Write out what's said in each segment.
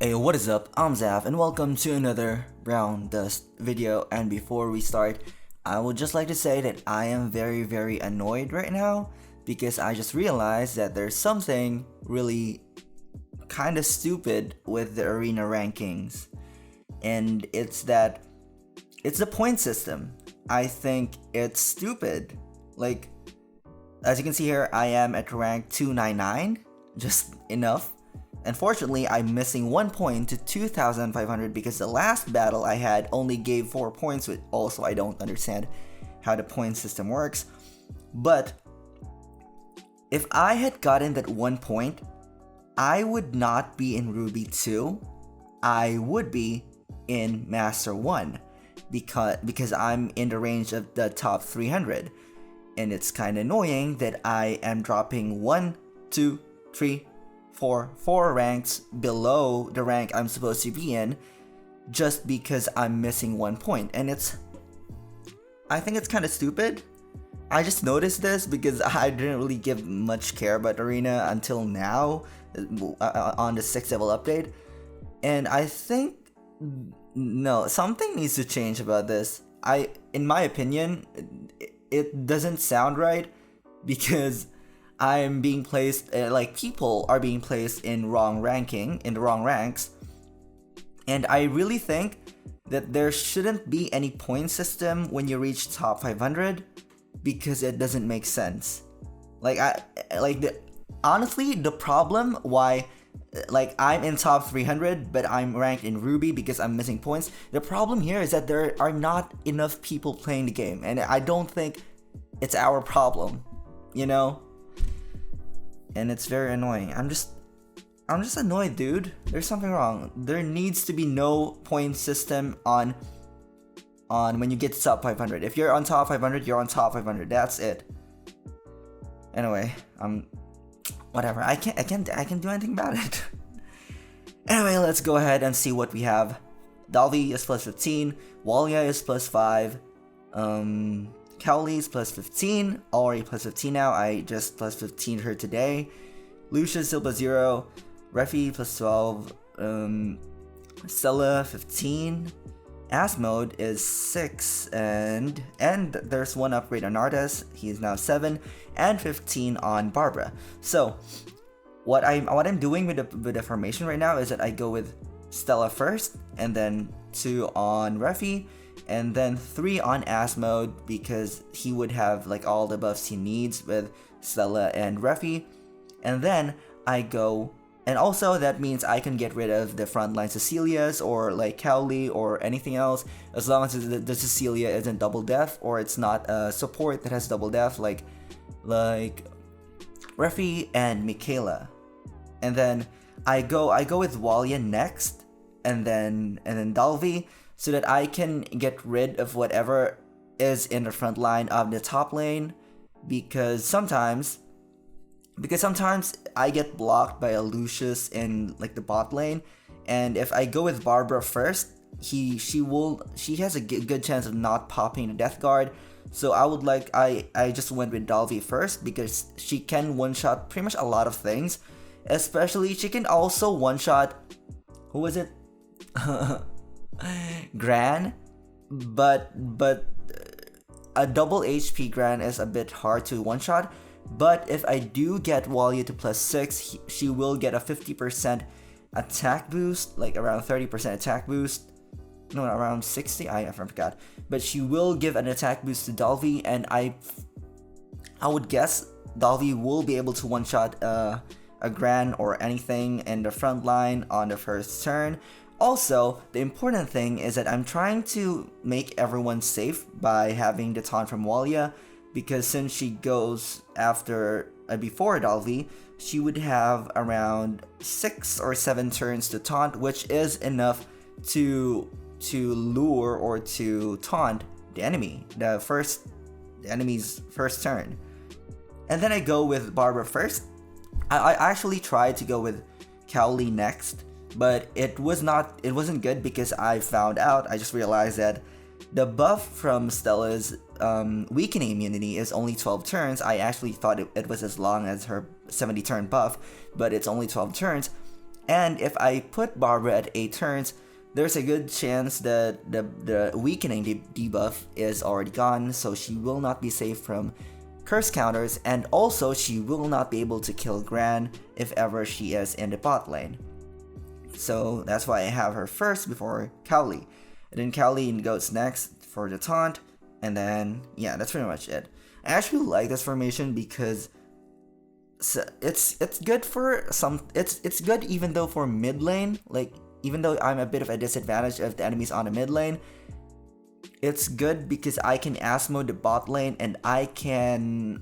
Hey, what is up? I'm Zav and welcome to another Brown Dust video. And before we start, I would just like to say that I am very annoyed right now because I just realized that there's something really kind of stupid with the arena rankings. And it's the point system. I think it's stupid. Like, as you can see here, I am at rank 299, just enough. Unfortunately, I'm missing 1 point to 2,500 because the last battle I had only gave 4 points, which also I don't understand how the point system works. But if I had gotten that 1 point, I would not be in Ruby 2. I would be in Master 1 because I'm in the range of the top 300. And it's kind of annoying that I am dropping 1, 2, 3, 4 ranks below the rank I'm supposed to be in just because I'm missing 1 point. And I think it's kind of stupid. I just noticed this because I didn't really give much care about Arena until now on the 6th level update. And I think, no, something needs to change about this. In my opinion, it doesn't sound right because I'm being placed, people are being placed in the wrong ranks. And I really think that there shouldn't be any point system when you reach top 500 because it doesn't make sense. Honestly, the problem why I'm in top 300 but I'm ranked in Ruby because I'm missing points. The problem here is that there are not enough people playing the game, and I don't think it's our problem, you know? And it's very annoying. I'm just annoyed, dude. There's something wrong. There needs to be no point system on when you get to top 500. If you're on top 500, you're on top 500. That's it. Anyway, whatever. I can't do anything about it. Anyway, let's go ahead and see what we have. Dalvi is plus 15. Walia is plus 5. Cowley's plus 15, already plus 15 now. I just plus 15 her today. Lucia's still plus 0. Refi plus 12. Stella 15. Ass mode is 6, and there's one upgrade on Ardas. He is now 7, and 15 on Barbara. So what I'm doing with the formation right now is that I go with Stella first, and then 2 on Refi, and then 3 on Ass mode because he would have all the buffs he needs with Stella and Refi. And then I go, and also that means I can get rid of the frontline Cecilias or Cowley or anything else as long as the Cecilia isn't double def or it's not a support that has double def like Refi and Michaela. And then I go with Walia next, and then Dalvi, so that I can get rid of whatever is in the front line of the top lane, because sometimes I get blocked by a Lucius in the bot lane, and if I go with Barbara first, she has a good chance of not popping the death guard. So I just went with Dalvi first because she can one shot pretty much a lot of things, especially she can also one shot, who was it? Gran, but a double HP Gran is a bit hard to one shot. But if I do get Walia to plus 6, she will get a 50% attack boost, around 30% attack boost. No, around 60. I forgot. But she will give an attack boost to Dalvi, and I would guess Dalvi will be able to one shot a Gran or anything in the front line on the first turn. Also, the important thing is that I'm trying to make everyone safe by having the taunt from Walia, because since she goes before Dalvi, she would have around 6 or 7 turns to taunt, which is enough to lure or to taunt the enemy, the enemy's first turn. And then I go with Barbara first. I actually tried to go with Cowley next, but it wasn't good because I just realized that the buff from Stella's weakening immunity is only 12 turns. I actually thought it was as long as her 70 turn buff, but it's only 12 turns. And if I put Barbara at 8 turns, there's a good chance that the weakening debuff is already gone, so she will not be safe from curse counters, and also she will not be able to kill Gran if ever she is in the bot lane. So that's why I have her first before Cowley. And then Cowley goes next for the taunt, and then yeah, that's pretty much it. I actually like this formation because it's good for some. It's good even though for mid lane, like even though I'm a bit of a disadvantage if the enemy's on the mid lane. It's good because I can Asmo the bot lane and I can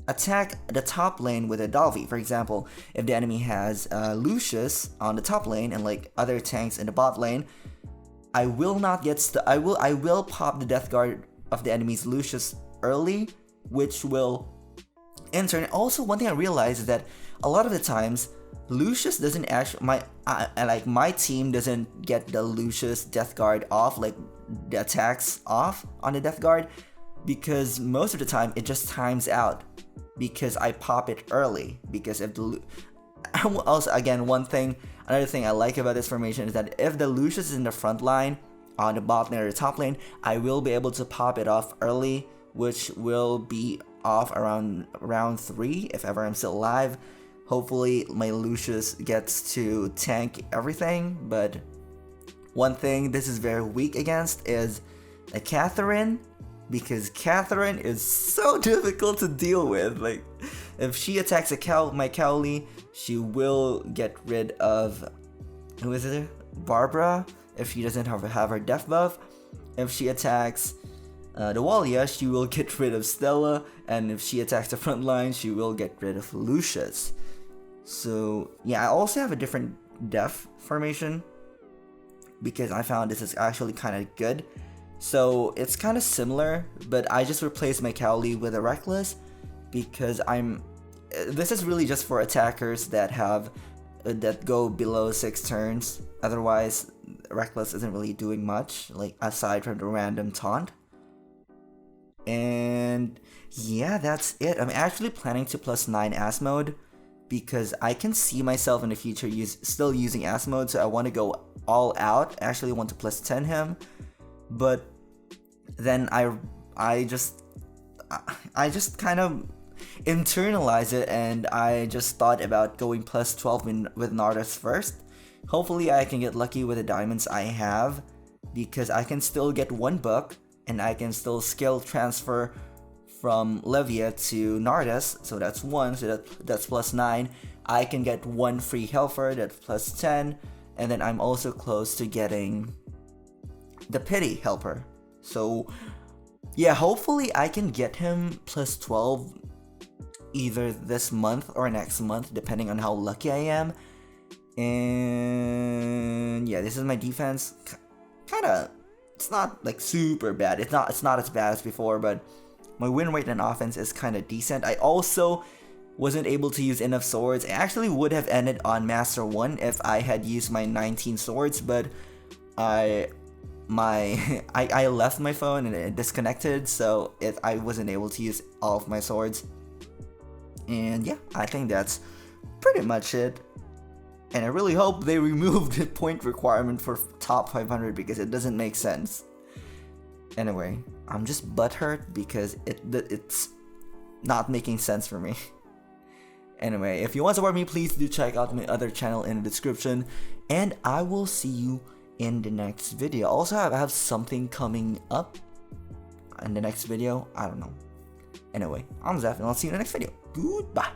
attack the top lane with a Dalvi. For example, if the enemy has Lucius on the top lane and like other tanks in the bot lane, I will not get I will pop the Death Guard of the enemy's Lucius early, which will in turn. Also, one thing I realized is that a lot of the times Lucius doesn't actually my team doesn't get the Lucius Death Guard off, like the attacks off on the Death Guard, because most of the time it just times out because I pop it early. Because if the also again another thing I like about this formation is that if the Lucius is in the front line on the bot lane or the top lane, I will be able to pop it off early, which will be off around round 3 if ever I'm still alive. Hopefully my Lucius gets to tank everything, but one thing this is very weak against is a Catherine, because Catherine is so difficult to deal with. Like, if she attacks my Cowley, she will get rid of, who is it? Barbara, if she doesn't have her death buff. If she attacks the Walia, she will get rid of Stella, and if she attacks the front line, she will get rid of Lucius. So yeah, I also have a different def formation because I found this is actually kind of good. So it's kind of similar, but I just replaced my Cowley with a Reckless because this is really just for attackers that go below 6 turns. Otherwise, Reckless isn't really doing much, like aside from the random taunt. And yeah, that's it. I'm actually planning to +9 Ass mode because I can see myself in the future still using Ass mode, so I want to go all out. I actually want to +10 him, but then I just kind of internalize it, and I just thought about going +12 with Nardas first. Hopefully I can get lucky with the diamonds I have, because I can still get 1 book and I can still skill transfer from Levia to Nardas, so that's 1, so that's +9. I can get 1 free Helfer, that's +10, and then I'm also close to getting the Pity Helper. So yeah, hopefully I can get him +12 either this month or next month, depending on how lucky I am. And yeah, this is my defense. Kinda, it's not like super bad. It's not as bad as before, but my win rate and offense is kind of decent. I also wasn't able to use enough swords. I actually would have ended on Master 1 if I had used my 19 swords, but I left my phone and it disconnected, so I wasn't able to use all of my swords. And yeah, I think that's pretty much it. And I really hope they remove the point requirement for top 500 because it doesn't make sense. Anyway, I'm just butthurt because it's not making sense for me. Anyway, if you want to support me, please do check out my other channel in the description, and I will see you in the next video. Also, I have something coming up in the next video. I don't know. Anyway, I'm Zeph, and I'll see you in the next video. Goodbye.